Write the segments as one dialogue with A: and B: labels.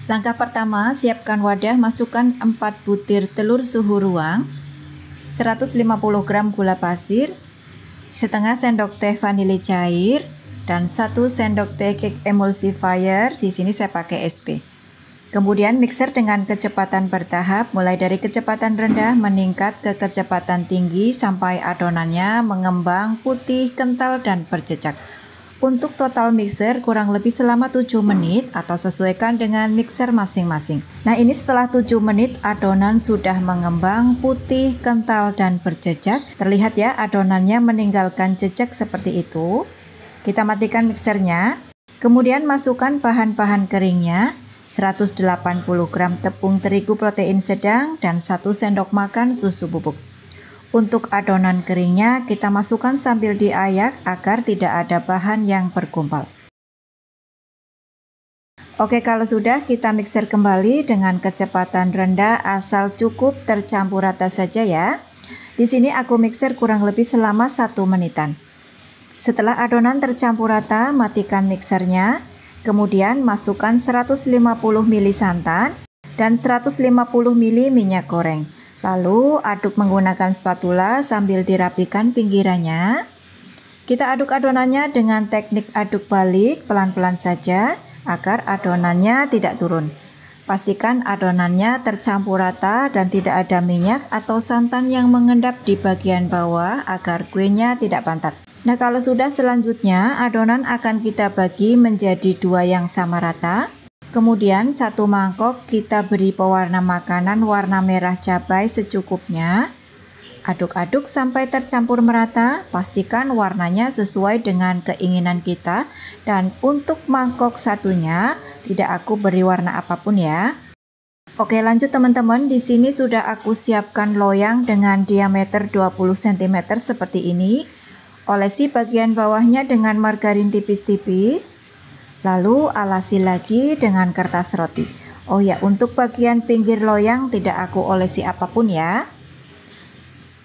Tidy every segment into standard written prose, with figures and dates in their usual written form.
A: Langkah pertama, siapkan wadah, masukkan 4 butir telur suhu ruang, 150 gram gula pasir, setengah sendok teh vanili cair, dan 1 sendok teh cake emulsifier. Di sini saya pakai SP. Kemudian mixer dengan kecepatan bertahap, mulai dari kecepatan rendah meningkat ke kecepatan tinggi sampai adonannya mengembang, putih, kental, dan berjejak. Untuk total mixer kurang lebih selama 7 menit atau sesuaikan dengan mixer masing-masing. Nah, ini setelah 7 menit adonan sudah mengembang, putih, kental, dan berjejak. Terlihat ya adonannya meninggalkan jejak seperti itu. Kita matikan mixernya. Kemudian masukkan bahan-bahan keringnya, 180 gram tepung terigu protein sedang dan 1 sendok makan susu bubuk. Untuk adonan keringnya kita masukkan sambil diayak agar tidak ada bahan yang bergumpal. Oke, kalau sudah kita mixer kembali dengan kecepatan rendah asal cukup tercampur rata saja ya. Di sini aku mixer kurang lebih selama 1 menitan. Setelah adonan tercampur rata, matikan mixernya. Kemudian masukkan 150 ml santan dan 150 ml minyak goreng. Lalu aduk menggunakan spatula sambil dirapikan pinggirannya. Kita aduk adonannya dengan teknik aduk balik pelan-pelan saja agar adonannya tidak turun. Pastikan adonannya tercampur rata dan tidak ada minyak atau santan yang mengendap di bagian bawah agar kuenya tidak pantat. Nah, kalau sudah, selanjutnya adonan akan kita bagi menjadi 2 yang sama rata. Kemudian 1 mangkok kita beri pewarna makanan warna merah cabai secukupnya. Aduk-aduk sampai tercampur merata, pastikan warnanya sesuai dengan keinginan kita. Dan untuk mangkok satunya tidak aku beri warna apapun ya. Oke, lanjut teman-teman. Di sini sudah aku siapkan loyang dengan diameter 20 cm seperti ini. Olesi bagian bawahnya dengan margarin tipis-tipis. Lalu alasi lagi dengan kertas roti. Oh ya, untuk bagian pinggir loyang tidak aku olesi apapun ya.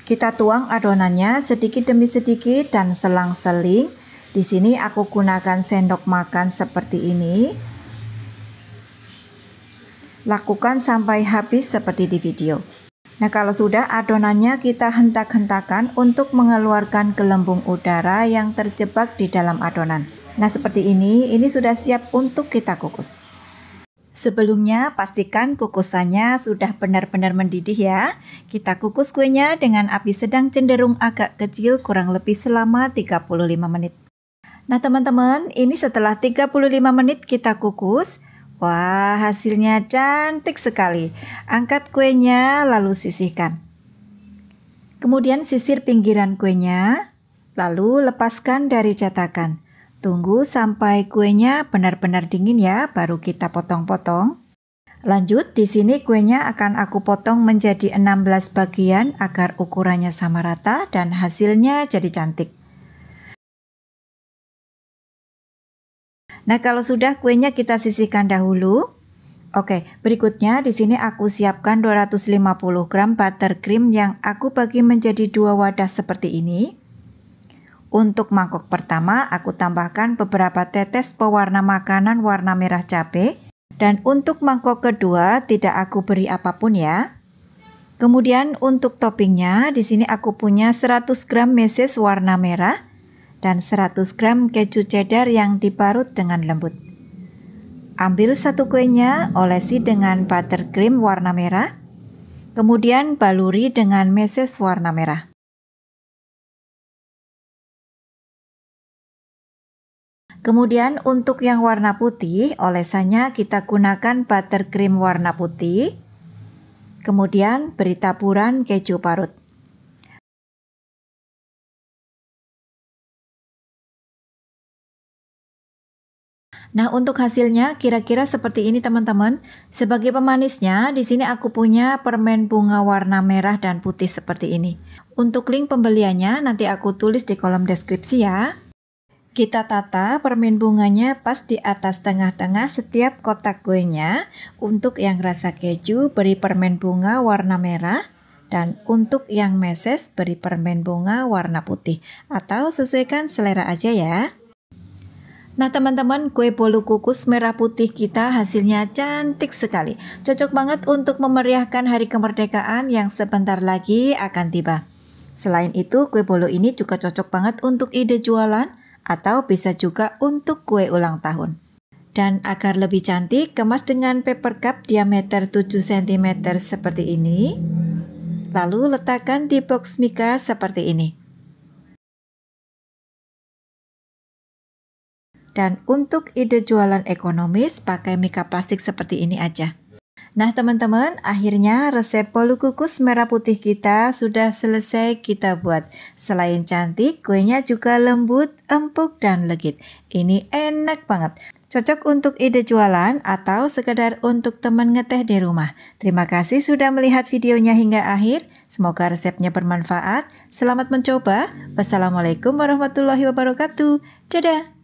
A: Kita tuang adonannya sedikit demi sedikit dan selang-seling. Di sini aku gunakan sendok makan seperti ini. Lakukan sampai habis seperti di video. Nah, kalau sudah, adonannya kita hentak-hentakan untuk mengeluarkan gelembung udara yang terjebak di dalam adonan. Nah, seperti ini sudah siap untuk kita kukus. Sebelumnya pastikan kukusannya sudah benar-benar mendidih ya. Kita kukus kuenya dengan api sedang cenderung agak kecil kurang lebih selama 35 menit. Nah teman-teman, ini setelah 35 menit kita kukus. Wah, hasilnya cantik sekali. Angkat kuenya lalu sisihkan. Kemudian sisir pinggiran kuenya, lalu lepaskan dari cetakan. Tunggu sampai kuenya benar-benar dingin ya, baru kita potong-potong. Lanjut, di sini kuenya akan aku potong menjadi 16 bagian agar ukurannya sama rata dan hasilnya jadi cantik. Nah, kalau sudah, kuenya kita sisihkan dahulu. Oke, berikutnya di sini aku siapkan 250 gram buttercream yang aku bagi menjadi 2 wadah seperti ini. Untuk mangkok pertama, aku tambahkan beberapa tetes pewarna makanan warna merah cabai. Dan untuk mangkok kedua, tidak aku beri apapun ya. Kemudian untuk toppingnya, di sini aku punya 100 gram meses warna merah dan 100 gram keju cheddar yang diparut dengan lembut. Ambil satu kuenya, olesi dengan buttercream warna merah. Kemudian baluri dengan meses warna merah. Kemudian untuk yang warna putih, olesannya kita gunakan buttercream warna putih. Kemudian beri taburan keju parut. Nah, untuk hasilnya kira-kira seperti ini teman-teman. Sebagai pemanisnya, di sini aku punya permen bunga warna merah dan putih seperti ini. Untuk link pembeliannya nanti aku tulis di kolom deskripsi ya. Kita tata permen bunganya pas di atas tengah-tengah setiap kotak kuenya. Untuk yang rasa keju beri permen bunga warna merah. Dan untuk yang meses beri permen bunga warna putih. Atau sesuaikan selera aja ya. Nah teman-teman, kue bolu kukus merah putih kita hasilnya cantik sekali. Cocok banget untuk memeriahkan hari kemerdekaan yang sebentar lagi akan tiba. Selain itu, kue bolu ini juga cocok banget untuk ide jualan atau bisa juga untuk kue ulang tahun. Dan agar lebih cantik, kemas dengan paper cup diameter 7 cm seperti ini. Lalu letakkan di box mika seperti ini. Dan untuk ide jualan ekonomis, pakai mika plastik seperti ini aja. Nah teman-teman, akhirnya resep bolu kukus merah putih kita sudah selesai kita buat. Selain cantik, kuenya juga lembut, empuk, dan legit. Ini enak banget. Cocok untuk ide jualan atau sekedar untuk teman ngeteh di rumah. Terima kasih sudah melihat videonya hingga akhir. Semoga resepnya bermanfaat. Selamat mencoba. Wassalamualaikum warahmatullahi wabarakatuh. Dadah.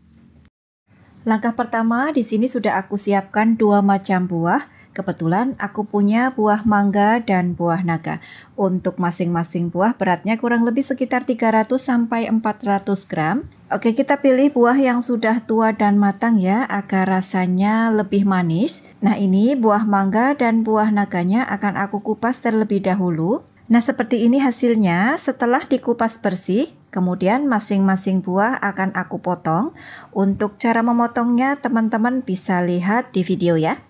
A: Langkah pertama, di sini sudah aku siapkan 2 macam buah. Kebetulan aku punya buah mangga dan buah naga. Untuk masing-masing buah beratnya kurang lebih sekitar 300 sampai 400 gram. Oke, kita pilih buah yang sudah tua dan matang ya, agar rasanya lebih manis. Nah ini buah mangga dan buah naganya akan aku kupas terlebih dahulu. Nah seperti ini hasilnya setelah dikupas bersih. Kemudian masing-masing buah akan aku potong. Untuk cara memotongnya teman-teman bisa lihat di video ya.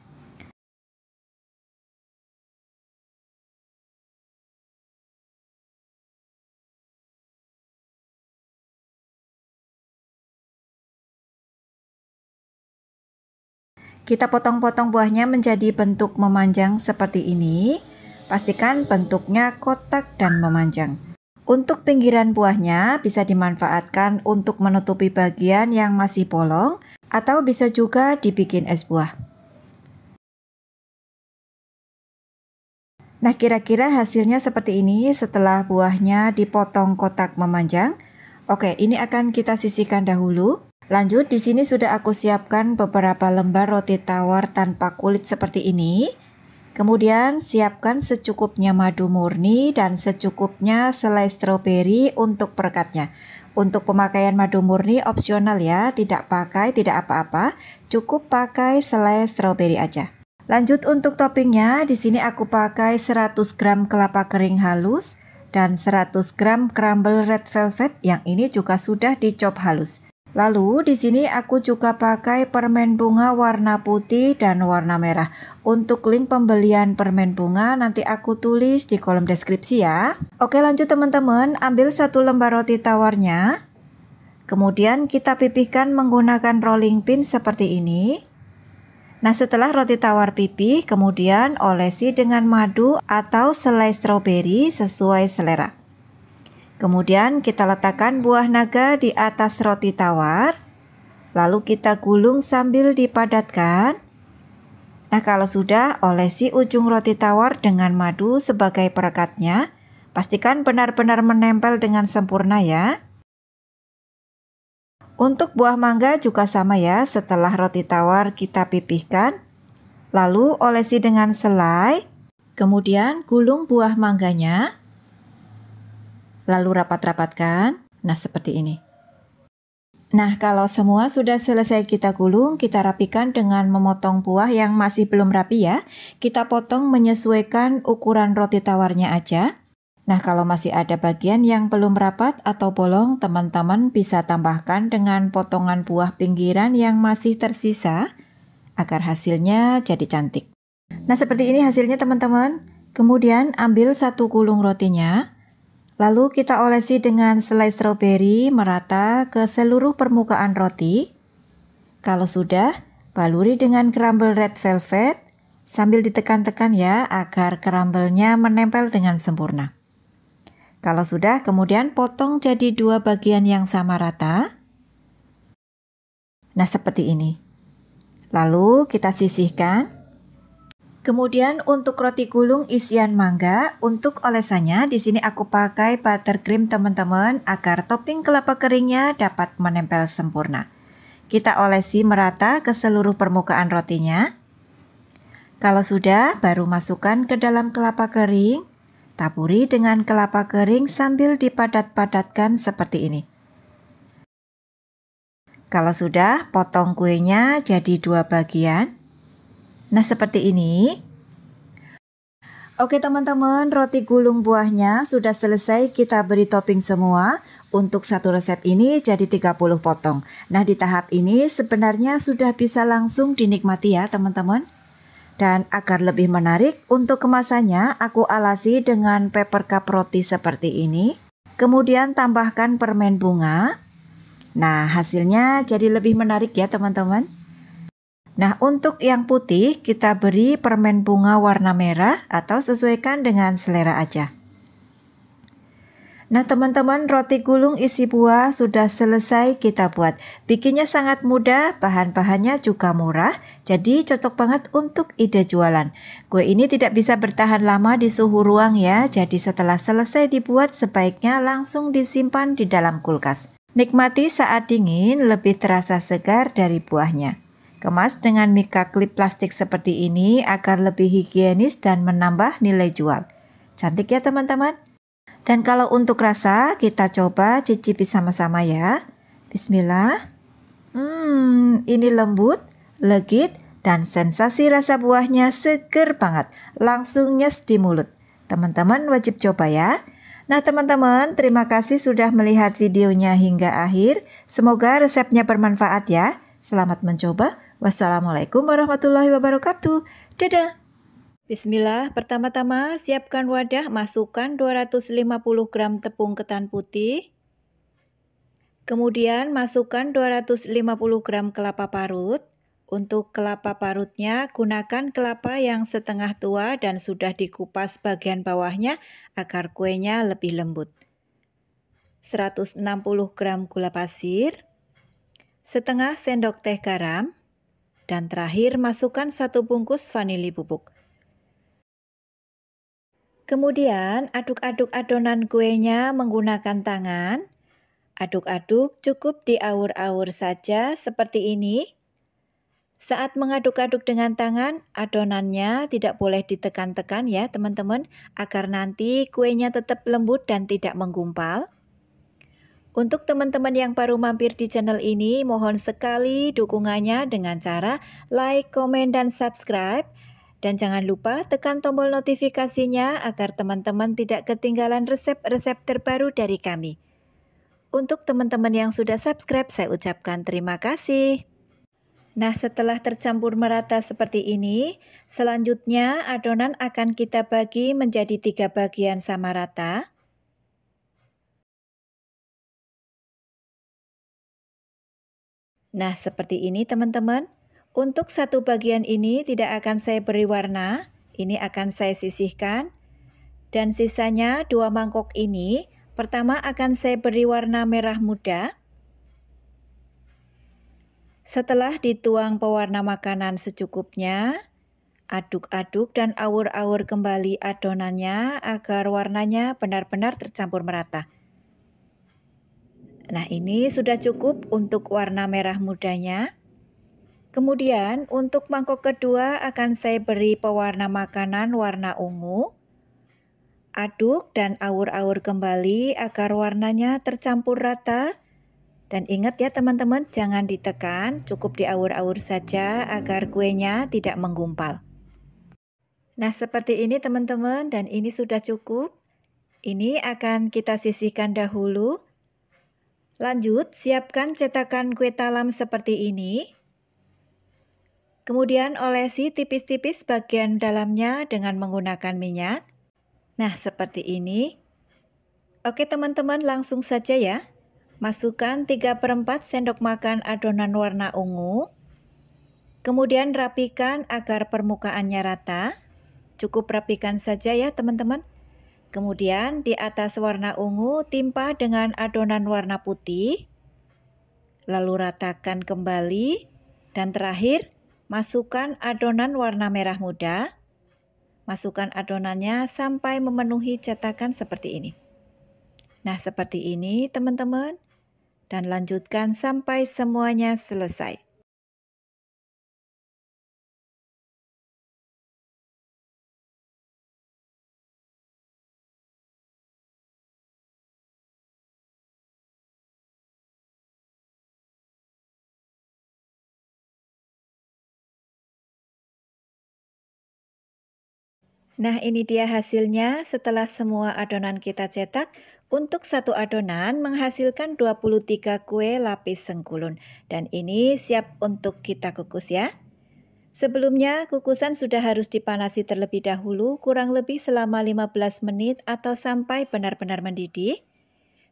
A: Kita potong-potong buahnya menjadi bentuk memanjang seperti ini. Pastikan bentuknya kotak dan memanjang. Untuk pinggiran buahnya bisa dimanfaatkan untuk menutupi bagian yang masih bolong atau bisa juga dibikin es buah. Nah, kira-kira hasilnya seperti ini setelah buahnya dipotong kotak memanjang. Oke, ini akan kita sisihkan dahulu. Lanjut, di sini sudah aku siapkan beberapa lembar roti tawar tanpa kulit seperti ini. Kemudian siapkan secukupnya madu murni dan secukupnya selai stroberi untuk perekatnya. Untuk pemakaian madu murni opsional ya, tidak apa-apa, cukup pakai selai stroberi aja. Lanjut untuk toppingnya, di sini aku pakai 100 gram kelapa kering halus dan 100 gram crumble red velvet yang ini juga sudah dicop halus. Lalu di sini aku juga pakai permen bunga warna putih dan warna merah. Untuk link pembelian permen bunga nanti aku tulis di kolom deskripsi ya. Oke lanjut teman-teman, ambil 1 lembar roti tawarnya. Kemudian kita pipihkan menggunakan rolling pin seperti ini. Nah setelah roti tawar pipih, kemudian olesi dengan madu atau selai stroberi sesuai selera. Kemudian kita letakkan buah naga di atas roti tawar, lalu kita gulung sambil dipadatkan. Nah kalau sudah, olesi ujung roti tawar dengan madu sebagai perekatnya. Pastikan benar-benar menempel dengan sempurna ya. Untuk buah mangga juga sama ya, setelah roti tawar kita pipihkan, lalu olesi dengan selai, kemudian gulung buah mangganya. Lalu rapat-rapatkan, nah seperti ini. Nah kalau semua sudah selesai kita gulung, kita rapikan dengan memotong buah yang masih belum rapi ya. Kita potong menyesuaikan ukuran roti tawarnya aja. Nah kalau masih ada bagian yang belum rapat atau bolong, teman-teman bisa tambahkan dengan potongan buah pinggiran yang masih tersisa, agar hasilnya jadi cantik. Nah seperti ini hasilnya teman-teman. Kemudian ambil 1 gulung rotinya. Lalu kita olesi dengan selai stroberi merata ke seluruh permukaan roti. Kalau sudah, baluri dengan crumble red velvet sambil ditekan-tekan ya agar crumble-nya menempel dengan sempurna. Kalau sudah, kemudian potong jadi 2 bagian yang sama rata. Nah, seperti ini. Lalu kita sisihkan. Kemudian untuk roti gulung isian mangga, untuk olesannya di sini aku pakai buttercream teman-teman agar topping kelapa keringnya dapat menempel sempurna. Kita olesi merata ke seluruh permukaan rotinya. Kalau sudah, baru masukkan ke dalam kelapa kering. Taburi dengan kelapa kering sambil dipadat-padatkan seperti ini. Kalau sudah, potong kuenya jadi 2 bagian. Nah, seperti ini. Oke teman-teman, roti gulung buahnya sudah selesai kita beri topping semua. Untuk satu resep ini jadi 30 potong. Nah, di tahap ini sebenarnya sudah bisa langsung dinikmati ya teman-teman. Dan agar lebih menarik, untuk kemasannya aku alasi dengan paper cup roti seperti ini. Kemudian tambahkan permen bunga. Nah, hasilnya jadi lebih menarik ya teman-teman. Nah, untuk yang putih kita beri permen bunga warna merah atau sesuaikan dengan selera aja. Nah, teman-teman, roti gulung isi buah sudah selesai kita buat. Bikinnya sangat mudah, bahan-bahannya juga murah, jadi cocok banget untuk ide jualan. Kue ini tidak bisa bertahan lama di suhu ruang ya, jadi setelah selesai dibuat sebaiknya langsung disimpan di dalam kulkas. Nikmati saat dingin, lebih terasa segar dari buahnya. Kemas dengan mika klip plastik seperti ini agar lebih higienis dan menambah nilai jual. Cantik ya teman-teman? Dan kalau untuk rasa, kita coba cicipi sama-sama ya. Bismillah. Ini lembut, legit, dan sensasi rasa buahnya seger banget. Langsung nyes di mulut. Teman-teman wajib coba ya. Nah teman-teman, terima kasih sudah melihat videonya hingga akhir. Semoga resepnya bermanfaat ya. Selamat mencoba. Wassalamualaikum warahmatullahi wabarakatuh. Dadah. Bismillah, pertama-tama siapkan wadah, masukkan 250 gram tepung ketan putih. Kemudian masukkan 250 gram kelapa parut. Untuk kelapa parutnya gunakan kelapa yang setengah tua dan sudah dikupas bagian bawahnya agar kuenya lebih lembut. 160 gram gula pasir, setengah sendok teh garam, dan terakhir masukkan 1 bungkus vanili bubuk. Kemudian aduk-aduk adonan kuenya menggunakan tangan. Aduk-aduk cukup diaur-aur saja seperti ini. Saat mengaduk-aduk dengan tangan, adonannya tidak boleh ditekan-tekan ya teman-teman, agar nanti kuenya tetap lembut dan tidak menggumpal. Untuk teman-teman yang baru mampir di channel ini, mohon sekali dukungannya dengan cara like, komen, dan subscribe. Dan jangan lupa tekan tombol notifikasinya agar teman-teman tidak ketinggalan resep-resep terbaru dari kami. Untuk teman-teman yang sudah subscribe, saya ucapkan terima kasih. Nah, setelah tercampur merata seperti ini, selanjutnya adonan akan kita bagi menjadi 3 bagian sama rata. Nah, seperti ini teman-teman. Untuk satu bagian ini tidak akan saya beri warna, ini akan saya sisihkan. Dan sisanya 2 mangkok ini, pertama akan saya beri warna merah muda. Setelah dituang pewarna makanan secukupnya, aduk-aduk dan aur-aur kembali adonannya agar warnanya benar-benar tercampur merata. Nah, ini sudah cukup untuk warna merah mudanya. Kemudian untuk mangkok kedua akan saya beri pewarna makanan warna ungu. Aduk dan aur-aur kembali agar warnanya tercampur rata. Dan ingat ya teman-teman, jangan ditekan, cukup diaur-aur saja agar kuenya tidak menggumpal. Nah, seperti ini teman-teman, dan ini sudah cukup. Ini akan kita sisihkan dahulu. Lanjut, siapkan cetakan kue talam seperti ini. Kemudian olesi tipis-tipis bagian dalamnya dengan menggunakan minyak. Nah, seperti ini. Oke teman-teman, langsung saja ya. Masukkan 3/4 sendok makan adonan warna ungu. Kemudian rapikan agar permukaannya rata. Cukup rapikan saja ya teman-teman. Kemudian di atas warna ungu timpa dengan adonan warna putih. Lalu ratakan kembali. Dan terakhir, masukkan adonan warna merah muda. Masukkan adonannya sampai memenuhi cetakan seperti ini. Nah, seperti ini teman-teman. Dan lanjutkan sampai semuanya selesai. Nah, ini dia hasilnya setelah semua adonan kita cetak. Untuk satu adonan menghasilkan 23 kue lapis sengkulun. Dan ini siap untuk kita kukus ya. Sebelumnya, kukusan sudah harus dipanasi terlebih dahulu, kurang lebih selama 15 menit atau sampai benar-benar mendidih.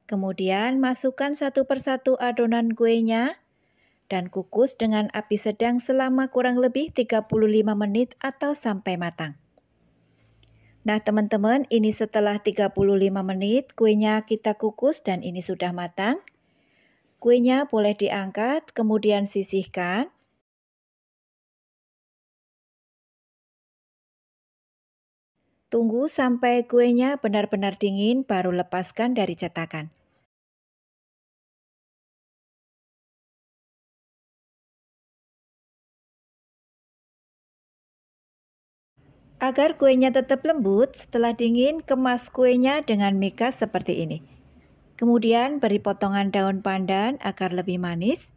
A: Kemudian masukkan satu persatu adonan kuenya dan kukus dengan api sedang selama kurang lebih 35 menit atau sampai matang. Nah teman-teman, ini setelah 35 menit kuenya kita kukus dan ini sudah matang. Kuenya boleh diangkat, kemudian sisihkan. Tunggu sampai kuenya benar-benar dingin baru lepaskan dari cetakan. Agar kuenya tetap lembut, setelah dingin kemas kuenya dengan mika seperti ini. Kemudian beri potongan daun pandan agar lebih manis.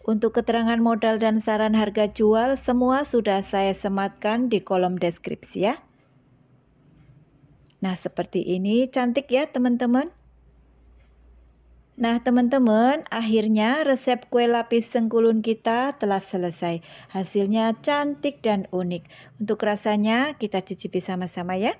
A: Untuk keterangan modal dan saran harga jual semua sudah saya sematkan di kolom deskripsi ya. Nah seperti ini cantik ya teman-teman. Nah teman-teman, akhirnya resep kue lapis sengkulun kita telah selesai. Hasilnya cantik dan unik. Untuk rasanya kita cicipi sama-sama ya.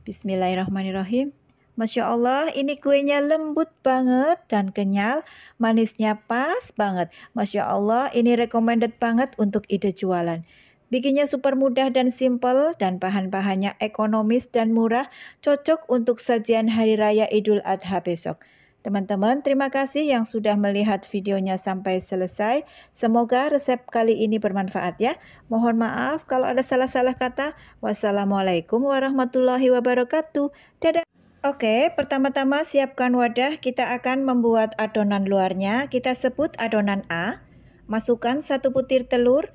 A: Bismillahirrahmanirrahim. Masya Allah, ini kuenya lembut banget dan kenyal, manisnya pas banget. Masya Allah, ini recommended banget untuk ide jualan. Bikinnya super mudah dan simple, dan bahan-bahannya ekonomis dan murah, cocok untuk sajian Hari Raya Idul Adha besok. Teman-teman, terima kasih yang sudah melihat videonya sampai selesai. Semoga resep kali ini bermanfaat ya. Mohon maaf kalau ada salah-salah kata. Wassalamualaikum warahmatullahi wabarakatuh. Dadah. Oke, pertama-tama siapkan wadah. Kita akan membuat adonan luarnya. Kita sebut adonan A. Masukkan 1 butir telur,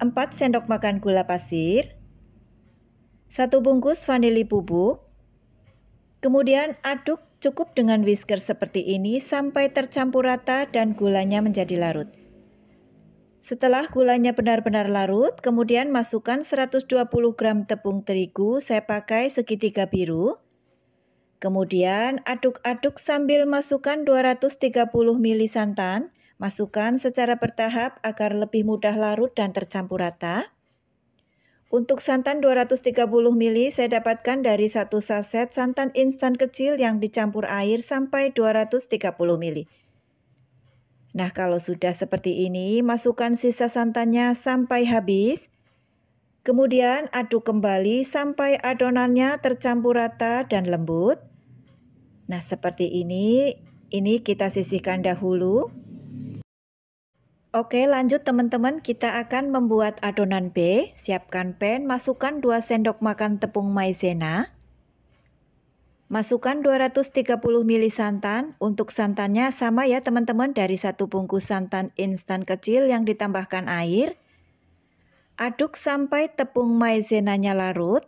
A: 4 sendok makan gula pasir, 1 bungkus vanili bubuk. Kemudian aduk cukup dengan whisker seperti ini sampai tercampur rata dan gulanya menjadi larut. Setelah gulanya benar-benar larut, kemudian masukkan 120 gram tepung terigu, saya pakai segitiga biru. Kemudian aduk-aduk sambil masukkan 230 ml santan, masukkan secara bertahap agar lebih mudah larut dan tercampur rata. Untuk santan 230 ml saya dapatkan dari 1 saset santan instan kecil yang dicampur air sampai 230 ml. Nah, kalau sudah seperti ini, masukkan sisa santannya sampai habis. Kemudian aduk kembali sampai adonannya tercampur rata dan lembut. Nah, seperti ini kita sisihkan dahulu. Oke, lanjut teman-teman, kita akan membuat adonan B. Siapkan pan, masukkan 2 sendok makan tepung maizena. Masukkan 230 ml santan. Untuk santannya sama ya teman-teman, dari 1 bungkus santan instan kecil yang ditambahkan air. Aduk sampai tepung maizenanya larut.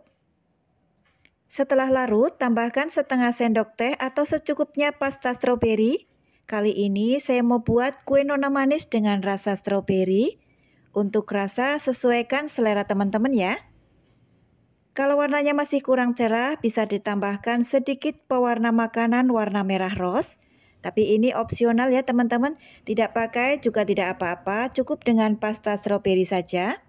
A: Setelah larut, tambahkan setengah sendok teh atau secukupnya pasta stroberi. Kali ini saya mau buat kue nona manis dengan rasa stroberi. Untuk rasa sesuaikan selera teman-teman ya. Kalau warnanya masih kurang cerah, bisa ditambahkan sedikit pewarna makanan warna merah rose. Tapi ini opsional ya teman-teman, tidak pakai juga tidak apa-apa, cukup dengan pasta stroberi saja.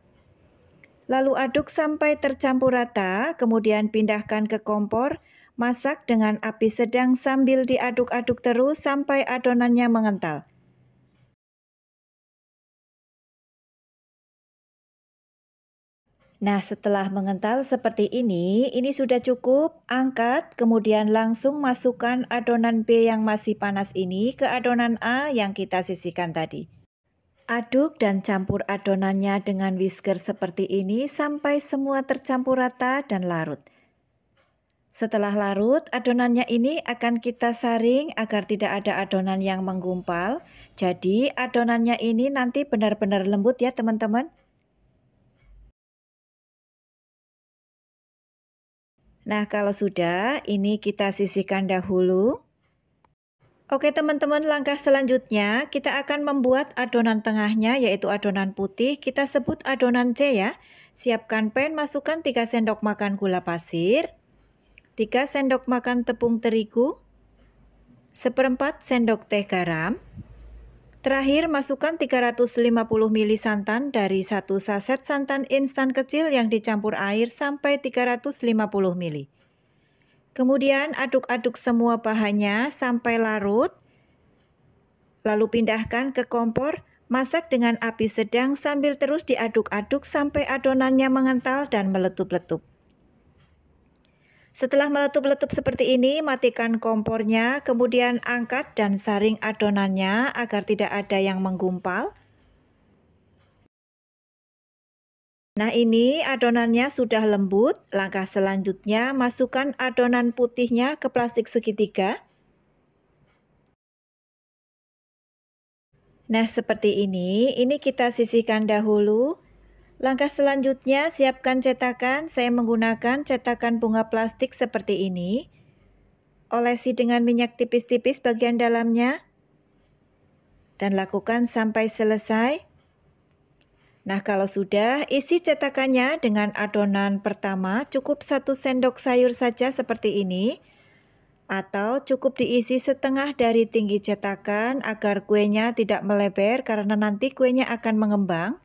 A: Lalu aduk sampai tercampur rata, kemudian pindahkan ke kompor. Masak dengan api sedang sambil diaduk-aduk terus sampai adonannya mengental. Nah, setelah mengental seperti ini sudah cukup. Angkat, kemudian langsung masukkan adonan B yang masih panas ini ke adonan A yang kita sisihkan tadi. Aduk dan campur adonannya dengan whisker seperti ini sampai semua tercampur rata dan larut. Setelah larut, adonannya ini akan kita saring agar tidak ada adonan yang menggumpal. Jadi adonannya ini nanti benar-benar lembut ya teman-teman. Nah kalau sudah, ini kita sisihkan dahulu. Oke teman-teman, langkah selanjutnya kita akan membuat adonan tengahnya, yaitu adonan putih. Kita sebut adonan C ya. Siapkan pan, masukkan 3 sendok makan gula pasir, 3 sendok makan tepung terigu, 1/4 sendok teh garam. Terakhir, masukkan 350 ml santan dari 1 saset santan instan kecil yang dicampur air sampai 350 ml. Kemudian aduk-aduk semua bahannya sampai larut. Lalu pindahkan ke kompor, masak dengan api sedang sambil terus diaduk-aduk sampai adonannya mengental dan meletup-letup. Setelah meletup-letup seperti ini, matikan kompornya, kemudian angkat dan saring adonannya agar tidak ada yang menggumpal. Nah, ini adonannya sudah lembut. Langkah selanjutnya, masukkan adonan putihnya ke plastik segitiga. Nah, seperti ini kita sisihkan dahulu. Langkah selanjutnya, siapkan cetakan. Saya menggunakan cetakan bunga plastik seperti ini. Olesi dengan minyak tipis-tipis bagian dalamnya. Dan lakukan sampai selesai. Nah, kalau sudah, isi cetakannya dengan adonan pertama, cukup 1 sendok sayur saja seperti ini. Atau cukup diisi setengah dari tinggi cetakan agar kuenya tidak melebar karena nanti kuenya akan mengembang.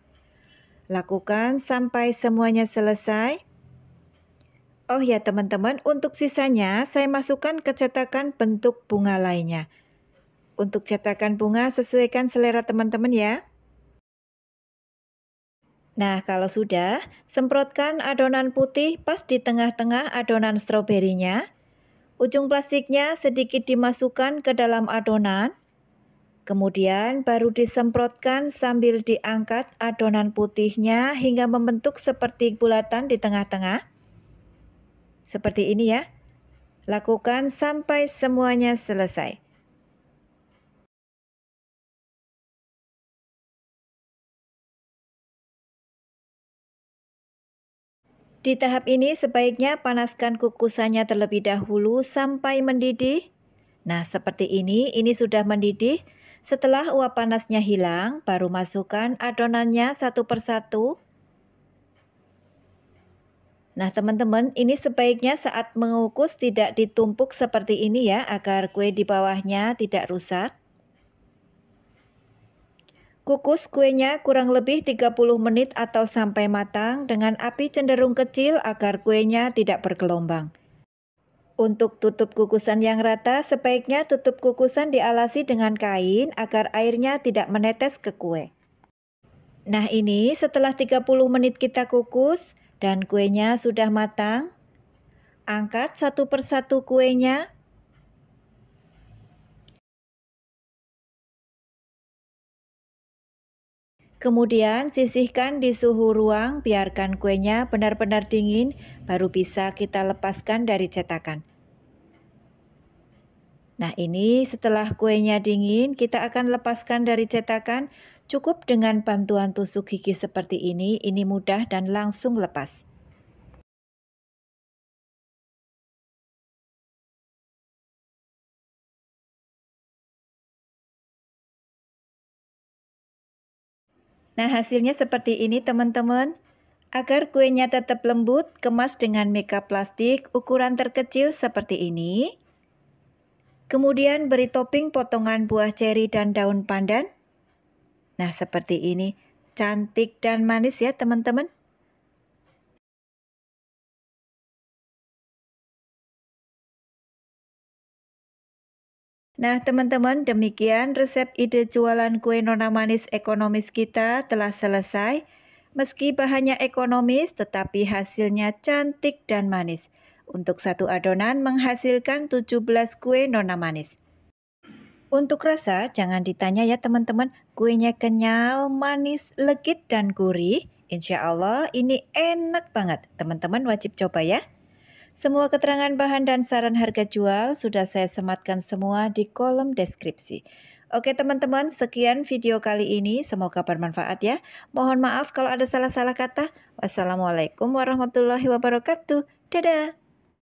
A: Lakukan sampai semuanya selesai. Oh ya teman-teman, untuk sisanya saya masukkan ke cetakan bentuk bunga lainnya. Untuk cetakan bunga sesuaikan selera teman-teman ya. Nah, kalau sudah, semprotkan adonan putih pas di tengah-tengah adonan stroberinya. Ujung plastiknya sedikit dimasukkan ke dalam adonan. Kemudian baru disemprotkan sambil diangkat adonan putihnya hingga membentuk seperti bulatan di tengah-tengah. Seperti ini ya. Lakukan sampai semuanya selesai. Di tahap ini sebaiknya panaskan kukusannya terlebih dahulu sampai mendidih. Nah, seperti ini sudah mendidih. Setelah uap panasnya hilang, baru masukkan adonannya satu persatu. Nah, teman-teman, ini sebaiknya saat mengukus tidak ditumpuk seperti ini ya, agar kue di bawahnya tidak rusak. Kukus kuenya kurang lebih 30 menit atau sampai matang dengan api cenderung kecil agar kuenya tidak bergelombang. Untuk tutup kukusan yang rata, sebaiknya tutup kukusan dialasi dengan kain agar airnya tidak menetes ke kue. Nah, ini setelah 30 menit kita kukus dan kuenya sudah matang. Angkat satu persatu kuenya. Kemudian sisihkan di suhu ruang, biarkan kuenya benar-benar dingin, baru bisa kita lepaskan dari cetakan. Nah, ini setelah kuenya dingin, kita akan lepaskan dari cetakan. Cukup dengan bantuan tusuk gigi seperti ini mudah dan langsung lepas. Nah, hasilnya seperti ini teman-teman. Agar kuenya tetap lembut, kemas dengan mika plastik ukuran terkecil seperti ini. Kemudian beri topping potongan buah ceri dan daun pandan. Nah, seperti ini. Cantik dan manis ya teman-teman. Nah teman-teman, demikian resep ide jualan kue nona manis ekonomis kita telah selesai. Meski bahannya ekonomis, tetapi hasilnya cantik dan manis. Untuk satu adonan menghasilkan 17 kue nona manis. Untuk rasa, jangan ditanya ya teman-teman, kuenya kenyal, manis, legit, dan gurih. Insya Allah ini enak banget, teman-teman wajib coba ya. Semua keterangan bahan dan saran harga jual sudah saya sematkan semua di kolom deskripsi. Oke teman-teman, sekian video kali ini. Semoga bermanfaat ya. Mohon maaf kalau ada salah-salah kata. Wassalamualaikum warahmatullahi wabarakatuh. Dadah.